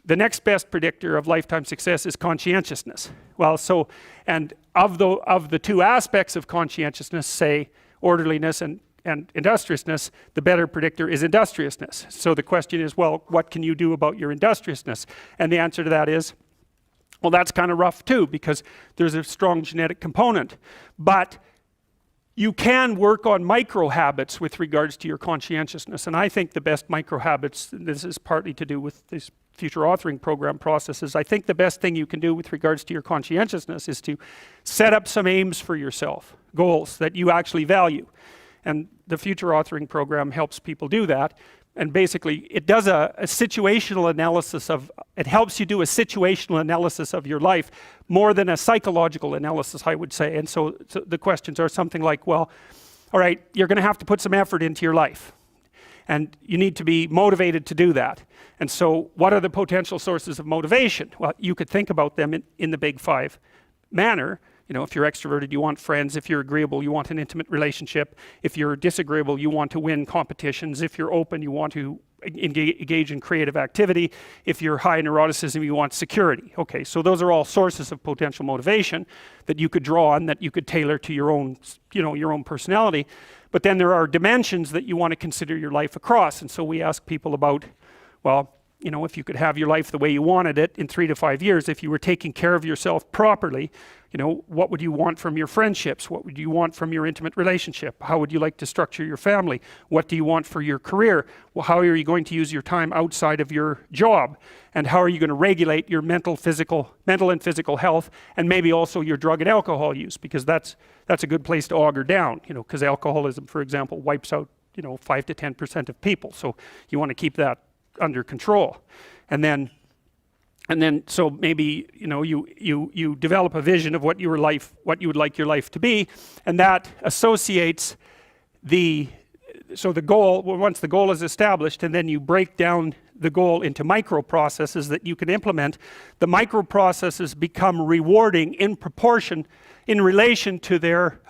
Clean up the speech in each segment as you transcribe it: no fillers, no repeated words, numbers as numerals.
the next best predictor of lifetime success is conscientiousness. Well, so, and of the two aspects of conscientiousness, say orderliness and industriousness, the better predictor is industriousness. So the question is, well, what can you do about your industriousness? And the answer to that is, well, that's kind of rough too, because there's a strong genetic component. But you can work on micro habits with regards to your conscientiousness. And I think the best micro habits, this is partly to do with this future authoring program processes, I think the best thing you can do with regards to your conscientiousness is to set up some aims for yourself, goals that you actually value. And the future authoring program helps people do that. And basically, it does a situational analysis of, it helps you do a situational analysis of your life more than a psychological analysis, I would say. And so the questions are something like, well, all right, you're going to have to put some effort into your life. And you need to be motivated to do that. And so what are the potential sources of motivation? Well, you could think about them in the big five manner. You know, if you're extroverted, you want friends. If you're agreeable, you want an intimate relationship. If you're disagreeable, you want to win competitions. If you're open, you want to engage in creative activity. If you're high in neuroticism, you want security. Okay, so those are all sources of potential motivation that you could draw on, that you could tailor to your own, your own personality. But then there are dimensions that you want to consider your life across. And so we ask people about, well, if you could have your life the way you wanted it in 3 to 5 years, if you were taking care of yourself properly, what would you want from your friendships? What would you want from your intimate relationship? How would you like to structure your family? What do you want for your career? Well, how are you going to use your time outside of your job? And how are you going to regulate your mental and physical health, and maybe also your drug and alcohol use? Because that's a good place to auger down, because alcoholism, for example, wipes out, 5 to 10% of people. So you want to keep that under control. And then so maybe you develop a vision of what you would like your life to be, and that associates the goal. Well, once the goal is established, and then you break down the goal into micro processes that you can implement, the micro processes become rewarding in proportion, in relation to their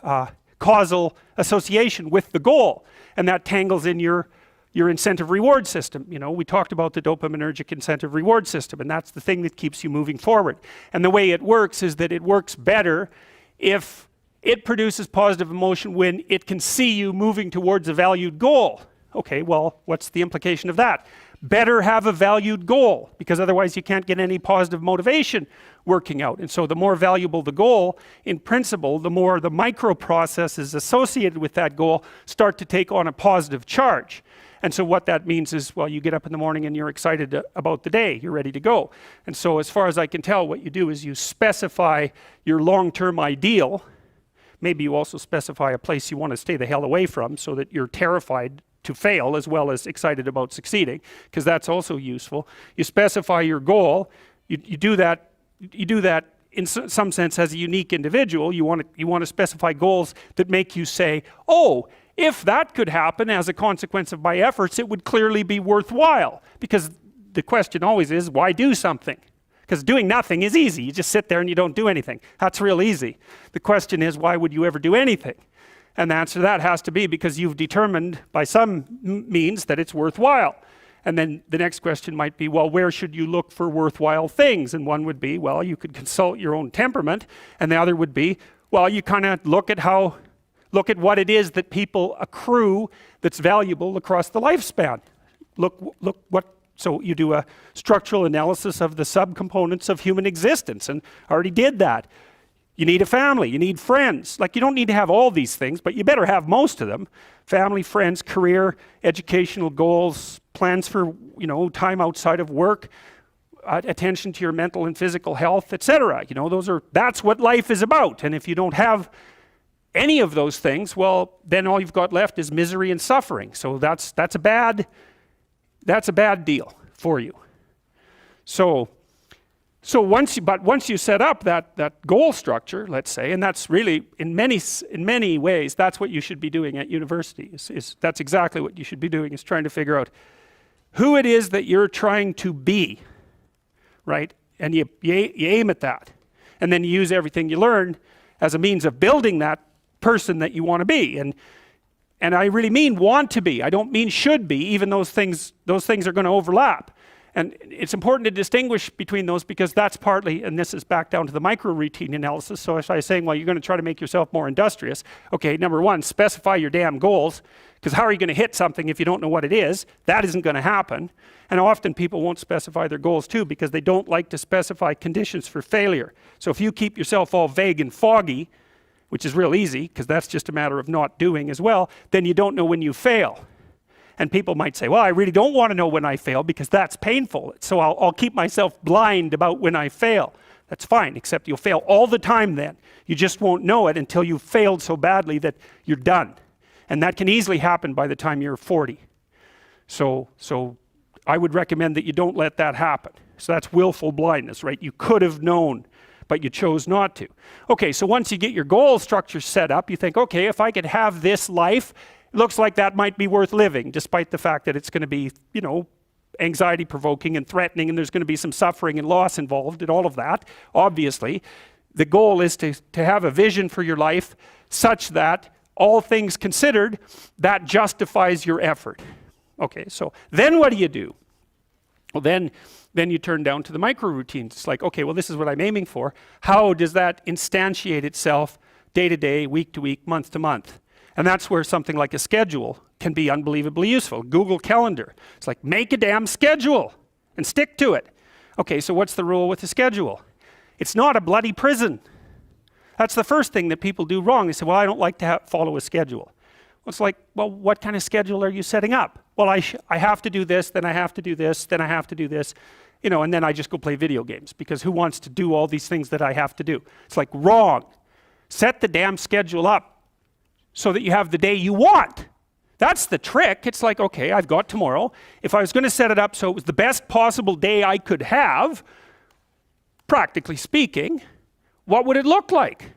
causal association with the goal, and that tangles in your incentive reward system. We talked about the dopaminergic incentive reward system, and that's the thing that keeps you moving forward. And the way it works is that it works better if it produces positive emotion when it can see you moving towards a valued goal. Okay, well, what's the implication of that? Better have a valued goal, because otherwise you can't get any positive motivation working out. And so the more valuable the goal, in principle, the more the micro processes associated with that goal start to take on a positive charge. And so what that means is, well, you get up in the morning and you're excited about the day, you're ready to go. And so as far as I can tell, what you do is you specify your long-term ideal. Maybe you also specify a place you want to stay the hell away from, so that you're terrified to fail as well as excited about succeeding, because that's also useful. You specify your goal. You do that in some sense as a unique individual. You want to specify goals that make you say, oh, if that could happen as a consequence of my efforts, it would clearly be worthwhile. Because the question always is, why do something? Because doing nothing is easy. You just sit there and you don't do anything. That's real easy. The question is, why would you ever do anything? And the answer to that has to be because you've determined by some means that it's worthwhile. And then the next question might be, well, where should you look for worthwhile things? And one would be, well, you could consult your own temperament. And the other would be, well, you kind of look at what it is that people accrue that's valuable across the lifespan. So you do a structural analysis of the subcomponents of human existence, and I already did that. You need a family, you need friends. Like, you don't need to have all these things, but you better have most of them. Family, friends, career, educational goals, plans for, time outside of work, attention to your mental and physical health, etc. That's what life is about. And if you don't have any of those things, well, then all you've got left is misery and suffering. So that's a bad deal for you. So once you set up that goal structure, let's say, and that's really in many ways that's what you should be doing at university. That's exactly what you should be doing, is trying to figure out who it is that you're trying to be, right? And you aim at that, and then you use everything you learn as a means of building that person that you want to be. And I really mean want to be. I don't mean should be, even those things are going to overlap. And it's important to distinguish between those because that's partly, and this is back down to the micro-routine analysis. So if I was saying, well, you're going to try to make yourself more industrious. Okay, number one, specify your damn goals, because how are you going to hit something if you don't know what it is? That isn't going to happen. And often people won't specify their goals too because they don't like to specify conditions for failure. So if you keep yourself all vague and foggy, which is real easy because that's just a matter of not doing as well, then you don't know when you fail. And people might say, well, I really don't want to know when I fail because that's painful. So I'll keep myself blind about when I fail. That's fine, except you'll fail all the time then. You just won't know it until you've failed so badly that you're done. And that can easily happen by the time you're 40. So I would recommend that you don't let that happen. So that's willful blindness, right? You could have known, but you chose not to. Okay, so once you get your goal structure set up, you think, okay, if I could have this life, it looks like that might be worth living, despite the fact that it's going to be, anxiety provoking and threatening, and there's going to be some suffering and loss involved and all of that. Obviously, the goal is to have a vision for your life such that all things considered, that justifies your effort. Okay, so then what do? Well, then you turn down to the micro routines. It's like, okay, well, this is what I'm aiming for. How does that instantiate itself day to day, week to week, month to month? And that's where something like a schedule can be unbelievably useful. Google Calendar. It's like, make a damn schedule and stick to it. Okay, so what's the rule with the schedule? It's not a bloody prison. That's the first thing that people do wrong. They say, well, I don't like to follow a schedule. Well, it's like, well, what kind of schedule are you setting up? Well, I have to do this, then I have to do this, then I have to do this, and then I just go play video games because who wants to do all these things that I have to do? It's like, wrong. Set the damn schedule up so that you have the day you want. That's the trick. It's like, okay, I've got tomorrow. If I was going to set it up so it was the best possible day I could have, practically speaking, what would it look like?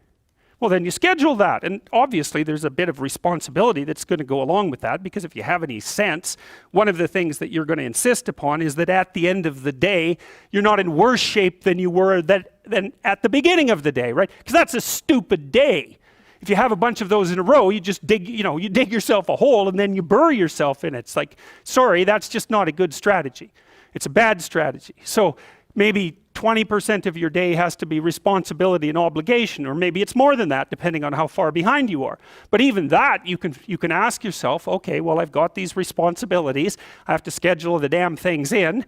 Well, then you schedule that. And obviously there's a bit of responsibility that's going to go along with that, because if you have any sense, one of the things that you're going to insist upon is that at the end of the day, you're not in worse shape than you were than at the beginning of the day, right? Because that's a stupid day. If you have a bunch of those in a row, you just dig, you dig yourself a hole and then you bury yourself in it. It's like, sorry, that's just not a good strategy. It's a bad strategy. So maybe 20% of your day has to be responsibility and obligation, or maybe it's more than that, depending on how far behind you are. But even that, you can ask yourself, okay, well, I've got these responsibilities. I have to schedule the damn things in.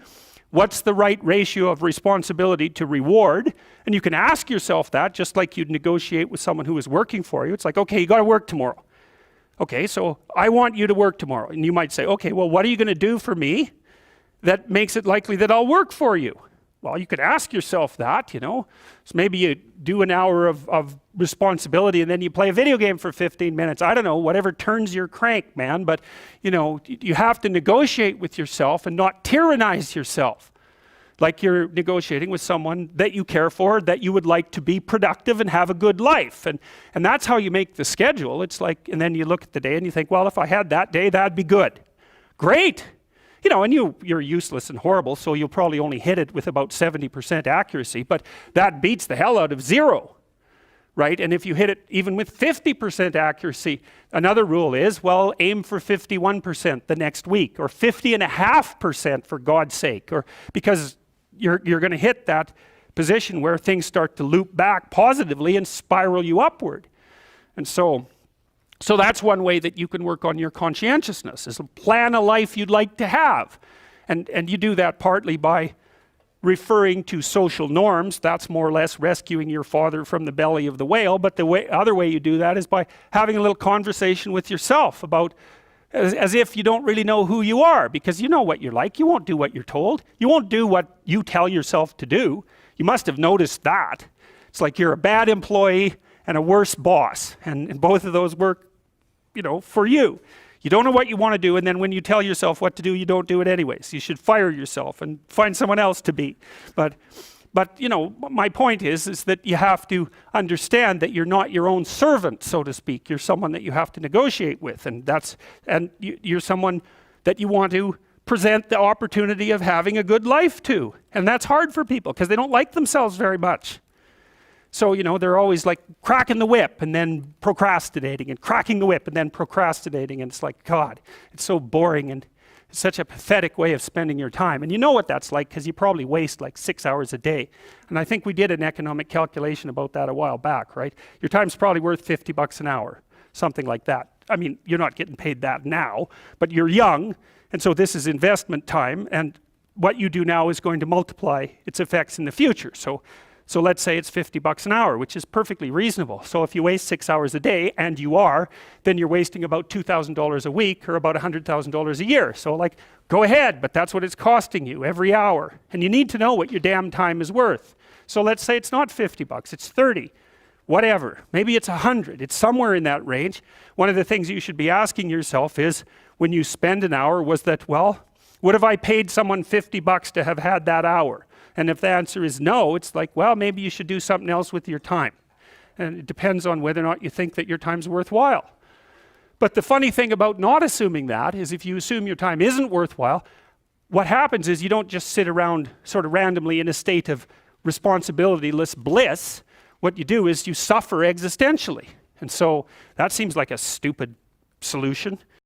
What's the right ratio of responsibility to reward? And you can ask yourself that just like you'd negotiate with someone who is working for you. It's like, okay, you got to work tomorrow. Okay, so I want you to work tomorrow. And you might say, okay, well, what are you going to do for me that makes it likely that I'll work for you? Well, you could ask yourself that, So maybe you do an hour of responsibility and then you play a video game for 15 minutes. I don't know, whatever turns your crank, man. But, you have to negotiate with yourself and not tyrannize yourself. Like you're negotiating with someone that you care for, that you would like to be productive and have a good life. And that's how you make the schedule. It's like, and then you look at the day and you think, well, if I had that day, that'd be good. Great. And you're useless and horrible, so you'll probably only hit it with about 70% accuracy, but that beats the hell out of 0, right? And if you hit it even with 50% accuracy, another rule is, well, aim for 51% the next week, or 50.5% for God's sake, or because you're going to hit that position where things start to loop back positively and spiral you upward. And so that's one way that you can work on your conscientiousness, is plan a life you'd like to have. And you do that partly by referring to social norms. That's more or less rescuing your father from the belly of the whale. But the other way you do that is by having a little conversation with yourself about, as if you don't really know who you are, because you know what you're like. You won't do what you're told. You won't do what you tell yourself to do. You must have noticed that. It's like you're a bad employee and a worse boss. And both of those work, for you. You don't know what you want to do, and then when you tell yourself what to do, you don't do it anyways. You should fire yourself and find someone else to be. But my point is that you have to understand that you're not your own servant, so to speak. You're someone that you have to negotiate with, and you're someone that you want to present the opportunity of having a good life to. And that's hard for people because they don't like themselves very much. So, they're always like cracking the whip and then procrastinating, and cracking the whip and then procrastinating. And it's like, God, it's so boring. And It's such a pathetic way of spending your time. And you know what that's like because you probably waste like 6 hours a day. And I think we did an economic calculation about that a while back, right? Your time's probably worth $50 an hour, something like that. I mean, you're not getting paid that now, but you're young, and so this is investment time, and what you do now is going to multiply its effects in the future. So let's say it's $50 an hour, which is perfectly reasonable. So if you waste 6 hours a day, and you are, then you're wasting about $2,000 a week or about $100,000 a year. So like, go ahead, but that's what it's costing you every hour. And you need to know what your damn time is worth. So let's say it's not $50, it's 30, whatever. Maybe it's 100, it's somewhere in that range. One of the things you should be asking yourself is, when you spend an hour, was that, well, would have I paid someone $50 to have had that hour? And if the answer is no, it's like, well, maybe you should do something else with your time. And it depends on whether or not you think that your time's worthwhile. But the funny thing about not assuming that is if you assume your time isn't worthwhile, what happens is you don't just sit around sort of randomly in a state of responsibilityless bliss. What you do is you suffer existentially. And so that seems like a stupid solution.